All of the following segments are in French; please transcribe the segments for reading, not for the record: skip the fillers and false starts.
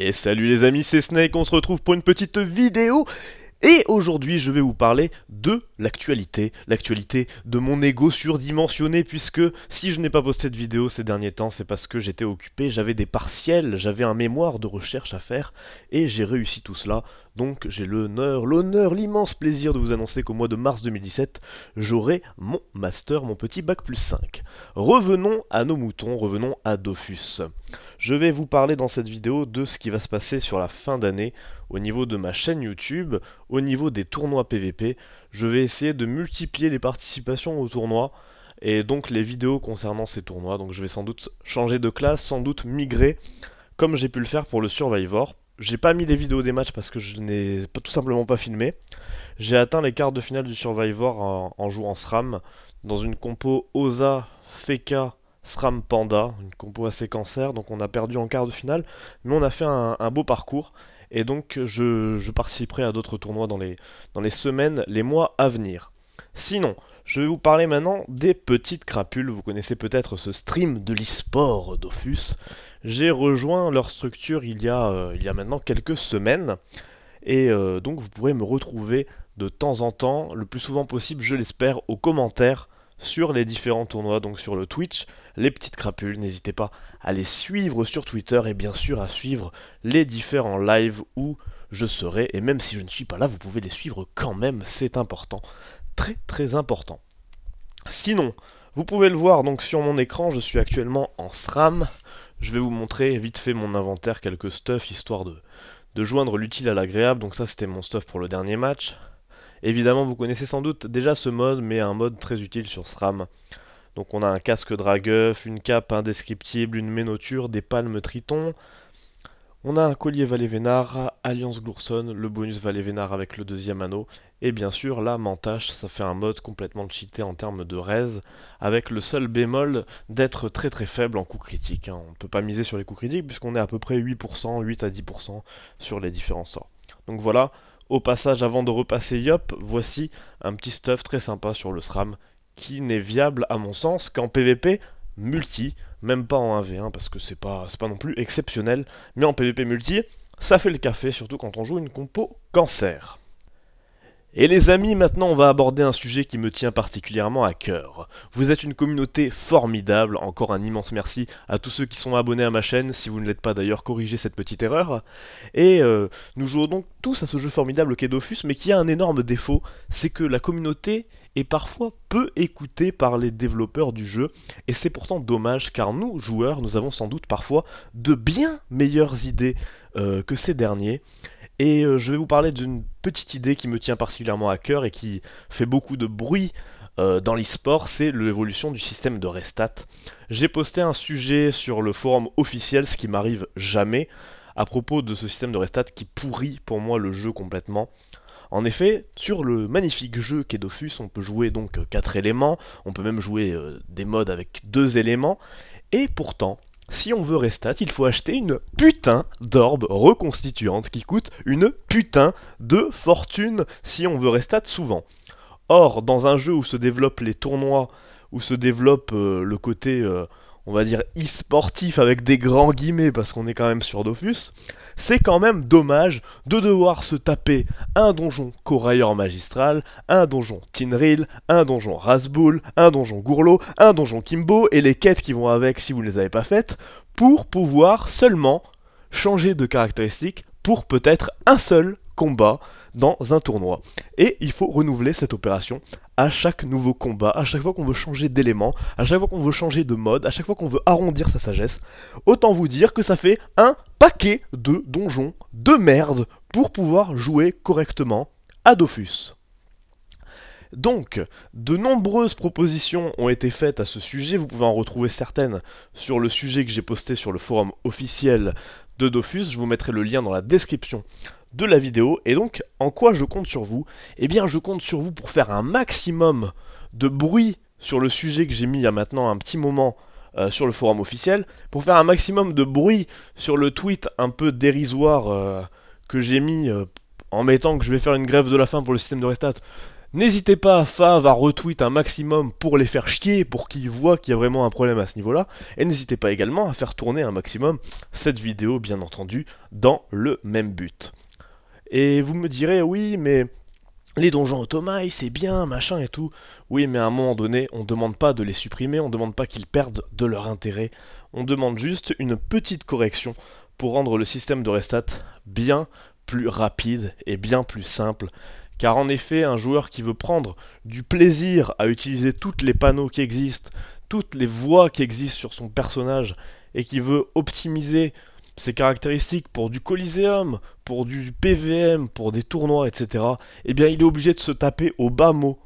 Et salut les amis, c'est Snake, on se retrouve pour une petite vidéo. Et aujourd'hui je vais vous parler de l'actualité de mon ego surdimensionné, puisque si je n'ai pas posté de vidéo ces derniers temps, c'est parce que j'étais occupé, j'avais des partiels, j'avais un mémoire de recherche à faire, et j'ai réussi tout cela. Donc j'ai l'honneur, l'immense plaisir de vous annoncer qu'au mois de mars 2017, j'aurai mon master, mon petit bac+5. Revenons à nos moutons, revenons à Dofus. Je vais vous parler dans cette vidéo de ce qui va se passer sur la fin d'année au niveau de ma chaîne YouTube, au niveau des tournois PVP. Je vais essayer de multiplier les participations aux tournois et donc les vidéos concernant ces tournois. Donc je vais sans doute changer de classe, sans doute migrer comme j'ai pu le faire pour le Survivor. J'ai pas mis les vidéos des matchs parce que je n'ai tout simplement pas filmé. J'ai atteint les quarts de finale du Survivor en jouant SRAM dans une compo Osa, Feka, SRAM Panda, une compo assez cancer, donc on a perdu en quart de finale, mais on a fait un beau parcours, et donc je participerai à d'autres tournois dans les semaines, les mois à venir. Sinon, je vais vous parler maintenant des petites crapules. Vous connaissez peut-être ce stream de l'e-sport Dofus. J'ai rejoint leur structure il y a maintenant quelques semaines, et donc vous pourrez me retrouver de temps en temps, le plus souvent possible, je l'espère, aux commentaires sur les différents tournois, donc sur le Twitch, les petites crapules. N'hésitez pas à les suivre sur Twitter et bien sûr à suivre les différents lives où je serai. Et même si je ne suis pas là, vous pouvez les suivre quand même, c'est important, très très important. Sinon, vous pouvez le voir donc sur mon écran, je suis actuellement en SRAM. Je vais vous montrer vite fait mon inventaire, quelques stuff, histoire de joindre l'utile à l'agréable. Donc ça c'était mon stuff pour le dernier match. Évidemment, vous connaissez sans doute déjà ce mode, mais un mode très utile sur SRAM. Donc on a un casque Dragueuf, une cape indescriptible, une ménoture, des palmes Triton. On a un collier Valet-Vénard, Alliance Glourson, le bonus Valet-Vénard avec le deuxième anneau. Et bien sûr, la Mantache, ça fait un mode complètement cheaté en termes de raise, avec le seul bémol d'être très très faible en coups critiques. On ne peut pas miser sur les coups critiques puisqu'on est à peu près 8%, 8 à 10% sur les différents sorts. Donc voilà. Au passage, avant de repasser Yop, voici un petit stuff très sympa sur le SRAM qui n'est viable à mon sens qu'en PVP multi, même pas en 1v1 parce que c'est pas non plus exceptionnel, mais en PVP multi, ça fait le café, surtout quand on joue une compo cancer. Et les amis, maintenant on va aborder un sujet qui me tient particulièrement à cœur. Vous êtes une communauté formidable, encore un immense merci à tous ceux qui sont abonnés à ma chaîne, si vous ne l'êtes pas d'ailleurs, corrigez cette petite erreur. Et nous jouons donc tous à ce jeu formidable qu'est Dofus, mais qui a un énorme défaut, c'est que la communauté est parfois peu écoutée par les développeurs du jeu, et c'est pourtant dommage car nous, joueurs, nous avons sans doute parfois de bien meilleures idées que ces derniers. Et je vais vous parler d'une petite idée qui me tient particulièrement à cœur et qui fait beaucoup de bruit dans l'e-sport, c'est l'évolution du système de restat. J'ai posté un sujet sur le forum officiel, ce qui m'arrive jamais, à propos de ce système de restat qui pourrit pour moi le jeu complètement. En effet, sur le magnifique jeu qu'est Dofus, on peut jouer donc 4 éléments, on peut même jouer des modes avec 2 éléments, et pourtant, si on veut restat, il faut acheter une putain d'orbe reconstituante qui coûte une putain de fortune si on veut restat souvent. Or, dans un jeu où se développent les tournois, où se développe le côté, on va dire, e-sportif avec des grands guillemets, parce qu'on est quand même sur Dofus, c'est quand même dommage de devoir se taper un donjon Corailleur magistral, un donjon Tinril, un donjon Rasboul, un donjon Gourlo, un donjon Kimbo, et les quêtes qui vont avec si vous ne les avez pas faites, pour pouvoir seulement changer de caractéristique pour peut-être un seul combat dans un tournoi. Et il faut renouveler cette opération à chaque nouveau combat, à chaque fois qu'on veut changer d'élément, à chaque fois qu'on veut changer de mode, à chaque fois qu'on veut arrondir sa sagesse. Autant vous dire que ça fait un paquet de donjons de merde pour pouvoir jouer correctement à Dofus. Donc, de nombreuses propositions ont été faites à ce sujet, vous pouvez en retrouver certaines sur le sujet que j'ai posté sur le forum officiel de Dofus, je vous mettrai le lien dans la description de la vidéo. Et donc, en quoi je compte sur vous? Eh bien, je compte sur vous pour faire un maximum de bruit sur le sujet que j'ai mis il y a maintenant un petit moment sur le forum officiel, pour faire un maximum de bruit sur le tweet un peu dérisoire que j'ai mis en mettant que je vais faire une grève de la faim pour le système de restat. N'hésitez pas, Fav, à retweet un maximum pour les faire chier, pour qu'ils voient qu'il y a vraiment un problème à ce niveau-là. Et n'hésitez pas également à faire tourner un maximum cette vidéo, bien entendu, dans le même but. Et vous me direz, oui, mais les donjons automailles, c'est bien, machin et tout. Oui, mais à un moment donné, on ne demande pas de les supprimer, on ne demande pas qu'ils perdent de leur intérêt. On demande juste une petite correction pour rendre le système de restat bien plus rapide et bien plus simple. Car en effet, un joueur qui veut prendre du plaisir à utiliser toutes les panneaux qui existent, toutes les voies qui existent sur son personnage, et qui veut optimiser ses caractéristiques pour du Coliseum, pour du PVM, pour des tournois, etc., eh bien il est obligé de se taper au bas mot,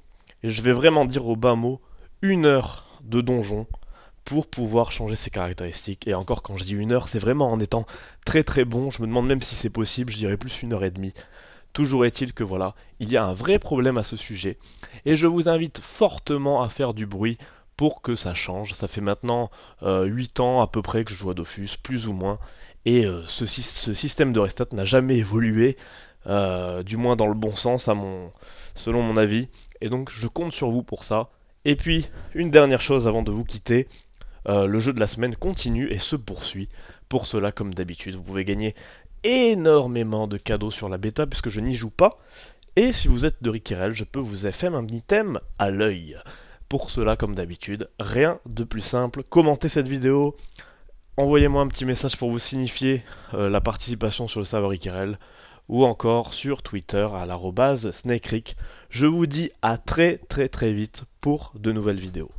et je vais vraiment dire au bas mot, 1 heure de donjon pour pouvoir changer ses caractéristiques. Et encore, quand je dis 1 heure, c'est vraiment en étant très très bon. Je me demande même si c'est possible, je dirais plus 1 heure et demie. Toujours est-il que voilà, il y a un vrai problème à ce sujet, et je vous invite fortement à faire du bruit pour que ça change. Ça fait maintenant 8 ans à peu près que je joue à Dofus, plus ou moins, et ce système de restat n'a jamais évolué, du moins dans le bon sens selon mon avis, et donc je compte sur vous pour ça. Et puis, une dernière chose avant de vous quitter, le jeu de la semaine continue et se poursuit. Pour cela, comme d'habitude, vous pouvez gagner énormément de cadeaux sur la bêta puisque je n'y joue pas. Et si vous êtes de Rikirel, je peux vous faire un item à l'œil. Pour cela, comme d'habitude, rien de plus simple. Commentez cette vidéo, envoyez-moi un petit message pour vous signifier la participation sur le serveur Rikirel, ou encore sur Twitter à @SnakeRick. Je vous dis à très très très vite pour de nouvelles vidéos.